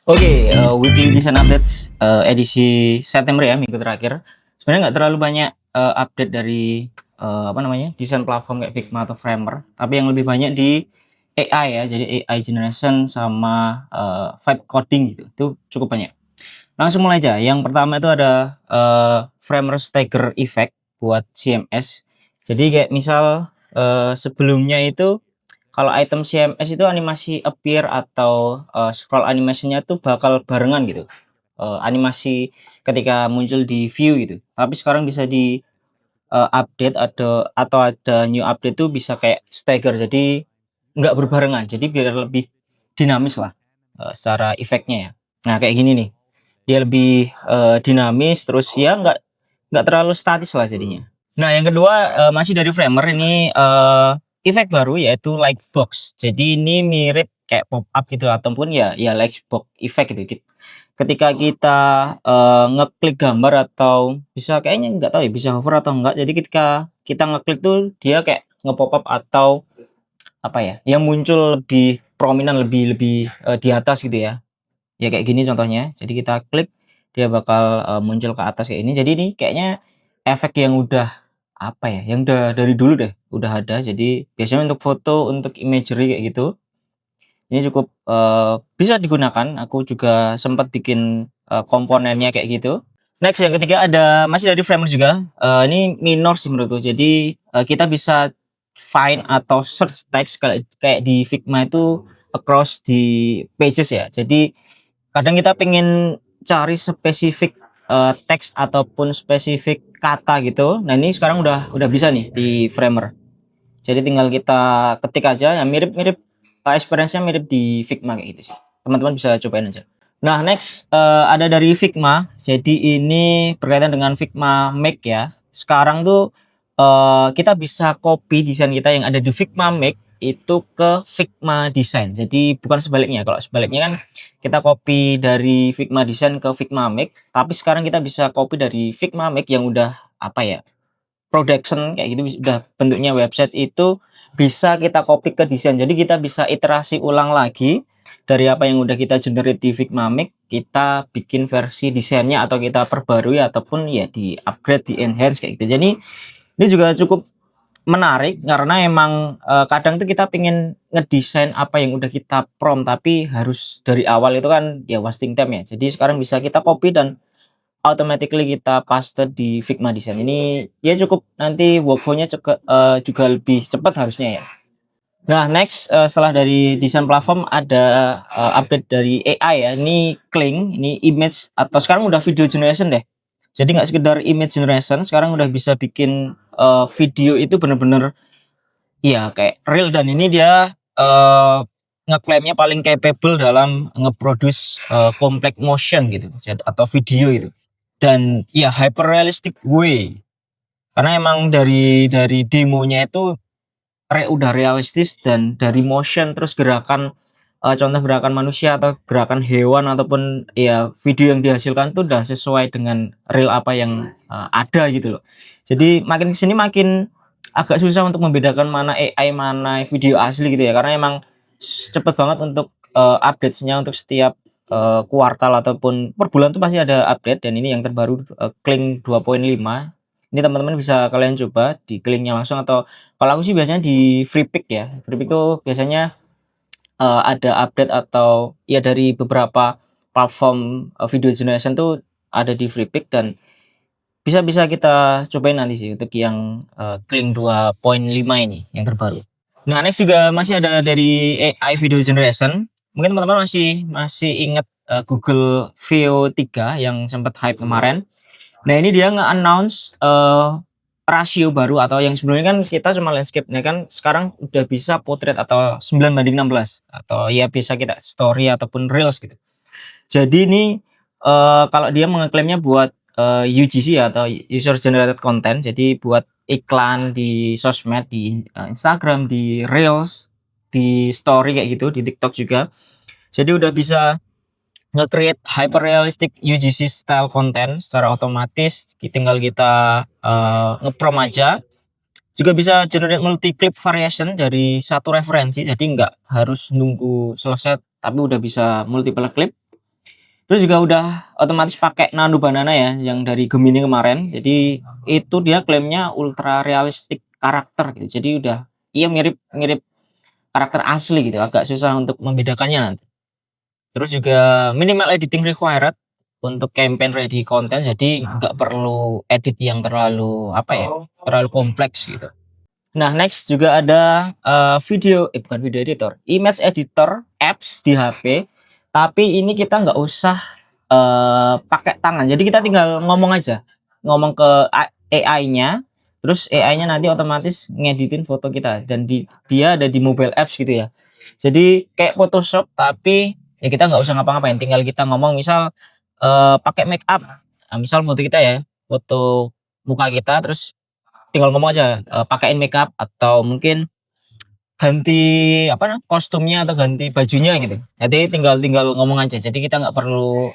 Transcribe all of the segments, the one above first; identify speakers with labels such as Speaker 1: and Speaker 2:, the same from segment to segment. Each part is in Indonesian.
Speaker 1: Oke, weekly design updates edisi September ya, minggu terakhir. Sebenarnya nggak terlalu banyak update dari apa namanya desain platform kayak Figma atau Framer, tapi yang lebih banyak di AI ya, jadi AI generation sama vibe coding gitu, itu cukup banyak. Langsung mulai aja. Yang pertama itu ada Framer Stagger Effect buat CMS. Jadi kayak misal sebelumnya itu kalau item CMS itu animasi appear atau scroll animation-nya tuh bakal barengan gitu. Animasi ketika muncul di view gitu. Tapi sekarang bisa di update atau ada new update tuh bisa kayak stagger. Jadi nggak berbarengan. Jadi biar lebih dinamis lah secara efeknya ya. Nah, kayak gini nih. Dia lebih dinamis terus ya nggak terlalu statis lah jadinya. Nah, yang kedua masih dari Framer ini efek baru yaitu Lightbox. Jadi ini mirip kayak pop up gitu ataupun ya Lightbox effect gitu. Ketika kita ngeklik gambar atau bisa kayaknya nggak tahu ya bisa hover atau enggak. Jadi ketika kita ngeklik tuh dia kayak nge-pop up atau apa ya, yang muncul lebih prominent lebih lebih di atas gitu ya. Ya kayak gini contohnya. Jadi kita klik dia bakal muncul ke atas kayak ini. Jadi ini kayaknya efek yang udah apa ya, yang udah dari dulu deh, udah ada. Jadi biasanya untuk foto, untuk imagery kayak gitu, ini cukup bisa digunakan. Aku juga sempat bikin komponennya kayak gitu. Next yang ketiga ada masih dari Framer juga. Ini minor sih menurutku. Jadi kita bisa find atau search text kayak di Figma itu across di pages ya. Jadi kadang kita pengen cari spesifik teks ataupun spesifik kata gitu. Nah, ini sekarang udah bisa nih di Framer. Jadi tinggal kita ketik aja ya mirip-mirip experience-nya mirip di Figma kayak gitu sih. Teman-teman bisa cobain aja. Nah, next ada dari Figma. Jadi ini berkaitan dengan Figma Make ya. Sekarang tuh kita bisa copy desain kita yang ada di Figma Make itu ke Figma Design. Jadi bukan sebaliknya. Kalau sebaliknya kan kita copy dari Figma Design ke Figma Make, tapi sekarang kita bisa copy dari Figma Make yang udah apa ya? Production kayak gitu udah bentuknya website itu bisa kita copy ke desain. Jadi kita bisa iterasi ulang lagi dari apa yang udah kita generate di Figma Make, kita bikin versi desainnya atau kita perbarui ataupun ya di upgrade, di enhance kayak gitu. Jadi ini juga cukup menarik karena emang kadang tuh kita pengen ngedesain apa yang udah kita prompt tapi harus dari awal itu kan ya wasting time ya. Jadi sekarang bisa kita copy dan automatically kita paste di Figma Design. Ini ya cukup nanti workflow-nya juga lebih cepat harusnya ya. Nah, next setelah dari desain platform ada update dari AI ya. Ini Kling, ini image atau sekarang udah video generation deh. Jadi nggak sekedar image generation, sekarang udah bisa bikin video itu bener-bener ya kayak real dan ini dia ngeklaimnya paling capable dalam nge-produce complex motion gitu atau video itu dan ya hyper realistic way karena emang dari demonya itu udah realistis dan dari motion terus gerakan contoh gerakan manusia atau gerakan hewan ataupun ya video yang dihasilkan tuh udah sesuai dengan real apa yang ada gitu loh. Jadi makin kesini makin agak susah untuk membedakan mana AI mana video asli gitu ya karena emang cepet banget untuk update-nya untuk setiap kuartal ataupun per bulan tuh pasti ada update dan ini yang terbaru Kling 2.5. Ini teman-teman bisa kalian coba di Klingnya langsung atau kalau aku sih biasanya di Freepik ya. Freepik tuh biasanya ada update atau ya dari beberapa platform video generation tuh ada di Freepik dan bisa kita cobain nanti sih untuk yang Kling 2.5 ini yang terbaru. Nah, next juga masih ada dari AI video generation. Mungkin teman-teman masih ingat Google Veo 3 yang sempat hype kemarin. Nah, ini dia nge-announce rasio baru atau yang sebelumnya kan kita cuma landscape. Nah, kan sekarang udah bisa portrait atau 9:16 atau ya bisa kita story ataupun reels gitu. Jadi ini kalau dia mengeklaimnya buat UGC ya, atau user generated content. Jadi buat iklan di sosmed, di Instagram, di Reels, di story kayak gitu, di TikTok juga. Jadi udah bisa nge-create hyper realistic UGC style content secara otomatis. Tinggal kita nge-prom aja. Juga bisa generate multi clip variation dari satu referensi. Jadi nggak harus nunggu selesai, tapi udah bisa multiple clip. Terus juga udah otomatis pakai Nano Banana ya, yang dari Gemini kemarin. Jadi itu dia klaimnya ultra realistic karakter gitu. Jadi udah iya mirip karakter asli gitu. Agak susah untuk membedakannya nanti. Terus juga minimal editing required untuk campaign ready content. Jadi nggak perlu edit yang terlalu apa ya, terlalu kompleks gitu. Nah, next juga ada bukan video editor, image editor apps di HP. Tapi ini kita nggak usah pakai tangan. Jadi kita tinggal ngomong aja, ngomong ke AI-nya, terus AI-nya nanti otomatis ngeditin foto kita dan dia ada di mobile apps gitu ya. Jadi kayak Photoshop tapi ya kita nggak usah ngapa-ngapain, tinggal kita ngomong misal pakai make up. Nah, misal foto kita ya, foto muka kita terus tinggal ngomong aja pakein makeup atau mungkin ganti kostumnya atau ganti bajunya gitu. Jadi tinggal tinggal ngomong aja. Jadi kita nggak perlu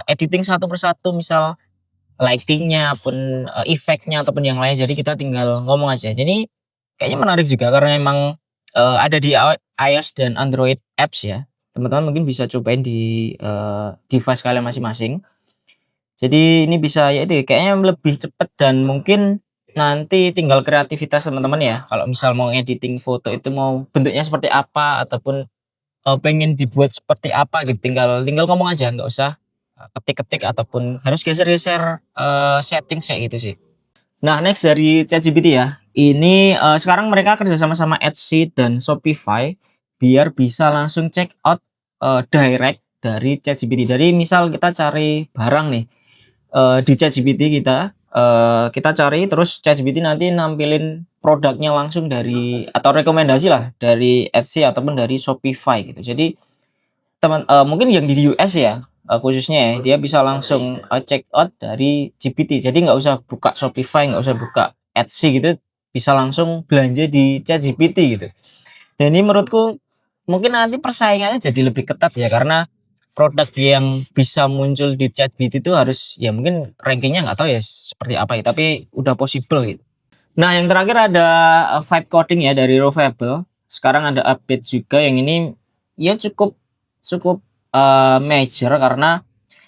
Speaker 1: editing satu persatu misal lightingnya pun efeknya ataupun yang lain. Jadi kita tinggal ngomong aja. Jadi kayaknya menarik juga karena emang ada di iOS dan Android apps ya. Teman-teman mungkin bisa cobain di device kalian masing-masing. Jadi ini bisa ya itu kayaknya lebih cepet dan mungkin nanti tinggal kreativitas teman-teman ya. Kalau misal mau editing foto itu mau bentuknya seperti apa ataupun pengen dibuat seperti apa gitu, tinggal tinggal ngomong aja, nggak usah ketik-ketik ataupun harus geser-geser setting kayak gitu sih. Nah, next dari ChatGPT ya. Ini sekarang mereka kerjasama sama Etsy dan Shopify biar bisa langsung check out direct dari ChatGPT. Dari misal kita cari barang nih di ChatGPT kita cari terus ChatGPT nanti nampilin produknya langsung dari atau rekomendasi lah dari Etsy ataupun dari Shopify gitu. Jadi mungkin yang di US ya khususnya ya dia bisa langsung check out dari GPT. Jadi nggak usah buka Shopify, nggak usah buka Etsy gitu, bisa langsung belanja di ChatGPT gitu. Dan ini menurutku mungkin nanti persaingannya jadi lebih ketat ya karena produk yang bisa muncul di ChatGPT itu harus ya mungkin rankingnya nggak tahu ya seperti apa ya tapi udah possible gitu. Nah yang terakhir ada vibe coding ya dari Rovable. Sekarang ada update juga yang ini ya cukup cukup major karena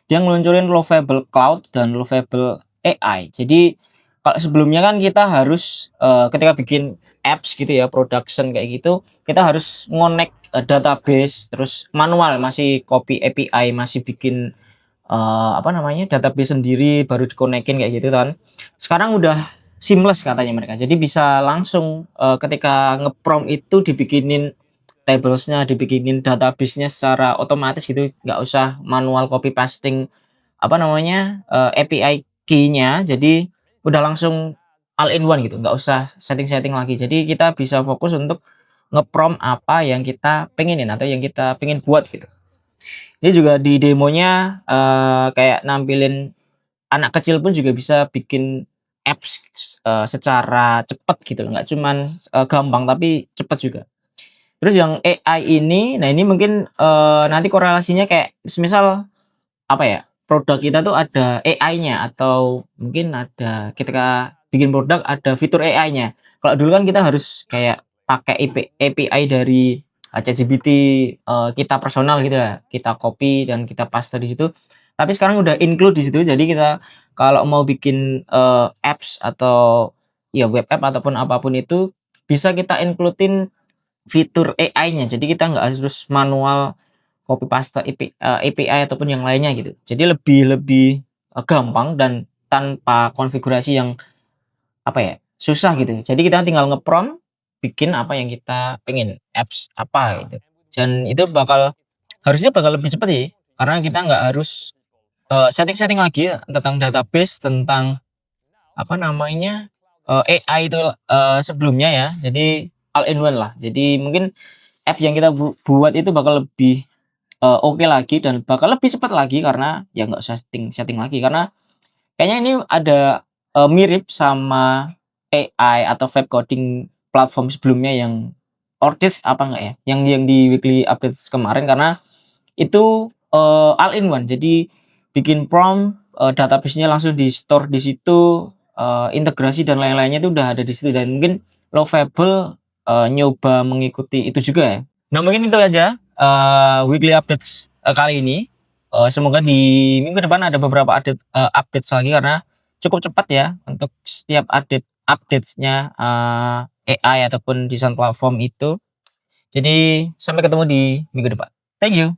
Speaker 1: dia ngeluncurin Lovable Cloud dan Lovable AI. Jadi kalau sebelumnya kan kita harus ketika bikin apps gitu ya, production kayak gitu, kita harus ngonek database terus manual masih copy API, masih bikin database sendiri baru dikonekin kayak gitu kan. Sekarang udah seamless katanya mereka. Jadi bisa langsung ketika ngeprompt itu dibikinin tablesnya, dibikinin database-nya secara otomatis gitu, nggak usah manual copy pasting API key-nya. Jadi udah langsung all in one gitu, nggak usah setting-setting lagi. Jadi kita bisa fokus untuk ngeprompt apa yang kita pengenin atau yang kita pengen buat gitu. Ini juga di demonya kayak nampilin anak kecil pun juga bisa bikin apps secara cepat gitu, nggak cuman gampang tapi cepat juga. Terus yang AI ini, nah ini mungkin nanti korelasinya kayak semisal apa ya, produk kita tuh ada AI-nya atau mungkin ada ketika bikin produk ada fitur AI-nya. Kalau dulu kan kita harus kayak pakai API dari ChatGPT kita personal gitu ya, kita copy dan kita paste di situ. Tapi sekarang udah include di situ, jadi kita kalau mau bikin apps atau ya web app ataupun apapun itu bisa kita includein fitur AI-nya. Jadi kita nggak harus manual copy paste API ataupun yang lainnya gitu. Jadi lebih lebih gampang dan tanpa konfigurasi yang susah gitu. Jadi kita tinggal ngeprompt bikin apa yang kita pengen, apps apa gitu. Dan itu harusnya bakal lebih cepat ya. Karena kita nggak harus setting-setting lagi ya, tentang database, tentang AI itu sebelumnya ya. Jadi all in one lah. Jadi mungkin app yang kita buat itu bakal lebih oke lagi dan bakal lebih cepat lagi karena ya nggak usah setting lagi karena kayaknya ini ada mirip sama AI atau vibe coding platform sebelumnya yang Ortiz apa enggak ya yang di weekly updates kemarin karena itu all in one. Jadi bikin prompt database-nya langsung di store di situ, integrasi dan lain-lainnya itu udah ada di situ dan mungkin Lovable nyoba mengikuti itu juga ya. Nah mungkin itu aja weekly updates kali ini Semoga di minggu depan ada beberapa update lagi karena cukup cepat ya untuk setiap updates-nya AI ataupun desain platform itu. Jadi sampai ketemu di minggu depan. Thank you.